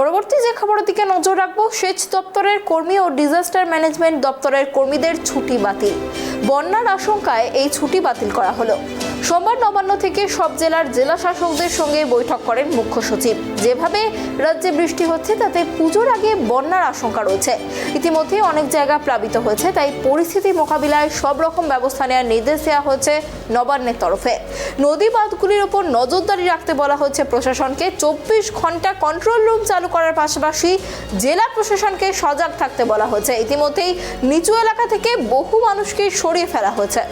পরবর্তী যে খবরের দিকে নজর রাখবো, সেচ দপ্তরের কর্মী ও ডিজাস্টার ম্যানেজমেন্ট দপ্তরের কর্মীদের ছুটি বাতিল। বন্যার আশঙ্কায় এই ছুটি বাতিল করা হলো। সোমবার নবান্ন থেকে সব জেলার জেলা শাসকদের সঙ্গে বৈঠক করেন মুখ্য সচিব। যেভাবে রাজ্যে বৃষ্টি হচ্ছে তাতে পুজোর আগে বন্যার আশঙ্কা রয়েছে। ইতিমধ্যে অনেক জায়গা প্লাবিত হয়েছে, তাই পরিস্থিতি মোকাবিলায় সব রকম ব্যবস্থা নেওয়ার নির্দেশ দেওয়া হয়েছে নবান্নের তরফে। নদী বাঁধগুলির ওপর নজরদারি রাখতে বলা হয়েছে প্রশাসনকে। 24 ঘন্টা কন্ট্রোল রুম চালু করার পাশাপাশি জেলা প্রশাসনকে সজাগ থাকতে বলা হয়েছে। ইতিমধ্যেই নিচু এলাকা থেকে বহু মানুষকে সরিয়ে ফেলা হয়েছে।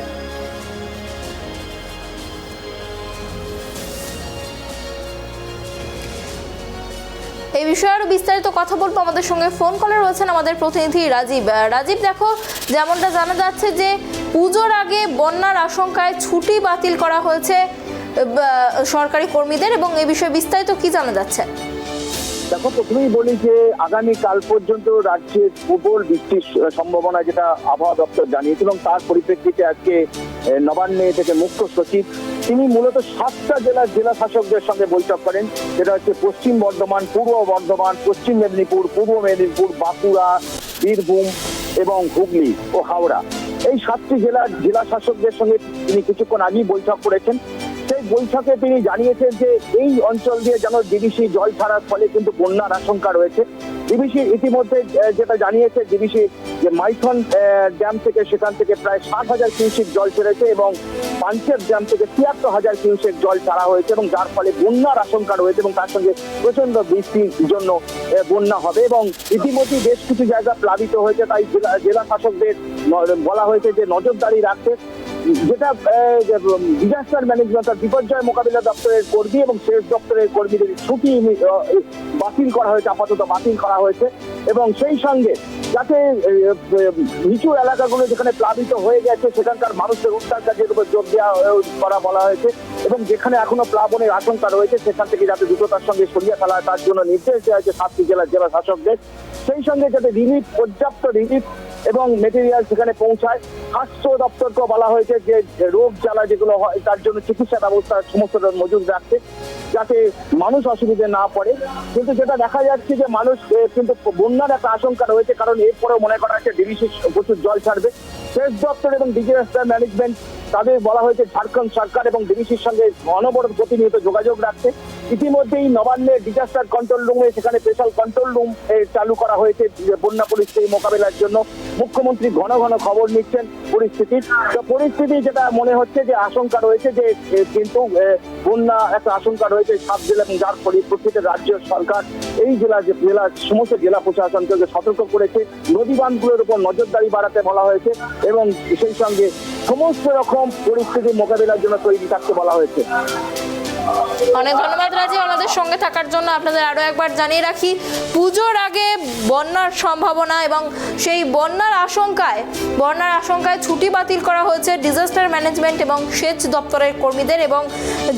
এই বিষয়ে আরো বিস্তারিত কথা বলবো। আমাদের সঙ্গে ফোন কলে রয়েছেন আমাদের প্রতিনিধি রাজীব। রাজীব, দেখো, যেমনটা জানা যাচ্ছে যে পুজোর আগে বন্যার আশঙ্কায় ছুটি বাতিল করা হয়েছে সরকারি কর্মীদের, এবং এই বিষয়ে বিস্তারিত কি জানা যাচ্ছে? দেখো, প্রথমেই বলি যে আগামীকাল পর্যন্ত রাজ্যে প্রবল বৃষ্টির সম্ভাবনা, যেটা আবহাওয়া দপ্তর জানিয়েছে, এবং তার পরিপ্রেক্ষিতে আজকে নবান্নে থেকে মুখ্য সচিব তিনি মূলত 7টা জেলার জেলা শাসকদের সঙ্গে বৈঠক করেন। যেটা হচ্ছে পশ্চিম বর্ধমান, পূর্ব বর্ধমান, পশ্চিম মেদিনীপুর, পূর্ব মেদিনীপুর, বাঁকুড়া, বীরভূম এবং হুগলি ও হাওড়া। এই 7টি জেলার জেলা শাসকদের সঙ্গে তিনি কিছুক্ষণ আগেই বৈঠক করেছেন। সেই বৈঠকে তিনি জানিয়েছেন যে এই অঞ্চল দিয়ে যেন ডিবিসি জল ছাড়ার ফলে কিন্তু বন্যার আশঙ্কা রয়েছে। ডিবিসি ইতিমধ্যে যেটা জানিয়েছে, ডিবিসি যে মাইথন ড্যাম থেকে সেখান থেকে প্রায় 60,000 কিউসেক জল ছেড়েছে, এবং পাঞ্চের ড্যাম থেকে 73,000 কিউসেক জল ছাড়া হয়েছে, এবং যার ফলে বন্যার আশঙ্কা রয়েছে, এবং তার সঙ্গে প্রচন্ড বৃষ্টির জন্য বন্যা হবে। এবং ইতিমধ্যে বেশ কিছু জায়গা প্লাবিত হয়েছে, তাই জেলা শাসকদের বলা হয়েছে যে নজরদারি রাখতে। যেটা ডিজাস্টার ম্যানেজমেন্ট বিপর্যয় মোকাবিলা দপ্তরের কর্মী এবং সেচ দপ্তরের কর্মীদের ছুটি বাতিল করা হয়েছে, আপাতত বাতিল করা হয়েছে। এবং সেই সঙ্গে যাতে নিচু এলাকাগুলো যেখানে প্লাবিত হয়ে গেছে সেখানকার মানুষের উদ্ধার কাজের উপর জোর দেওয়া করা বলা হয়েছে, এবং যেখানে এখনো প্লাবনের আশঙ্কা রয়েছে সেখান থেকে যাতে দ্রুততার সঙ্গে সরিয়ে ফেলা হয় তার জন্য নির্দেশ দেওয়া হয়েছে 7টি জেলার জেলা শাসকদের। সেই সঙ্গে যাতে রিলিফ, পর্যাপ্ত রিলিফ এবং মেটেরিয়াল সেখানে পৌঁছায়। স্বাস্থ্য দপ্তরকেও বলা হয়েছে যে রোগ জ্বালা যেগুলো হয় তার জন্য চিকিৎসা ব্যবস্থা সমস্ত মজুদ রাখতে, যাতে মানুষ অসুবিধে না পড়ে। কিন্তু যেটা দেখা যাচ্ছে যে মানুষ কিন্তু বন্যার একটা আশঙ্কা রয়েছে, কারণ এরপরেও মনে করা হচ্ছে ডিবিসি প্রচুর জল ছাড়বে। সেচ দপ্তর এবং ডিজাস্টার ম্যানেজমেন্ট তাদের বলা হয়েছে ঝাড়খণ্ড সরকার এবং ডিবিসির সঙ্গে অনবরত প্রতিনিয়ত যোগাযোগ রাখতে। ইতিমধ্যেই নবান্নে ডিজাস্টার কন্ট্রোল রুমে সেখানে স্পেশাল কন্ট্রোল রুম চালু করা হয়েছে বন্যা পরিস্থিতি মোকাবেলার জন্য। মুখ্যমন্ত্রী ঘন ঘন খবর নিচ্ছেন পরিস্থিতির। তো পরিস্থিতি যেটা মনে হচ্ছে যে আশঙ্কা রয়েছে যে কিন্তু বন্যা একটা আশঙ্কা রয়েছে 7 জেলা, এবং যার পরিপ্রেক্ষিতে রাজ্য সরকার এই জেলার সমস্ত জেলা প্রশাসনকে সতর্ক করেছে। নদী বাঁধগুলোর উপর নজরদারি বাড়াতে বলা হয়েছে, এবং সেই সঙ্গে সমস্ত রকম পরিস্থিতি মোকাবিলার জন্য তৈরি থাকতে বলা হয়েছে। অনেক ধন্যবাদ রাজীব আমাদের সঙ্গে থাকার জন্য। আপনাদের আরো একবার জানিয়ে রাখি, পুজোর আগে বন্যার সম্ভাবনা এবং সেই বন্যার আশঙ্কায় ছুটি বাতিল করা হয়েছে ডিজাস্টার ম্যানেজমেন্ট এবং সেচ দপ্তরের কর্মীদের, এবং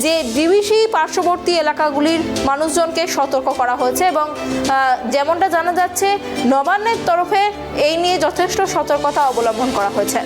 যে ডিবিসি পার্শ্ববর্তী এলাকাগুলির মানুষজনকে সতর্ক করা হয়েছে। এবং যেমনটা জানা যাচ্ছে নবান্নের তরফে এই নিয়ে যথেষ্ট সতর্কতা অবলম্বন করা হয়েছে।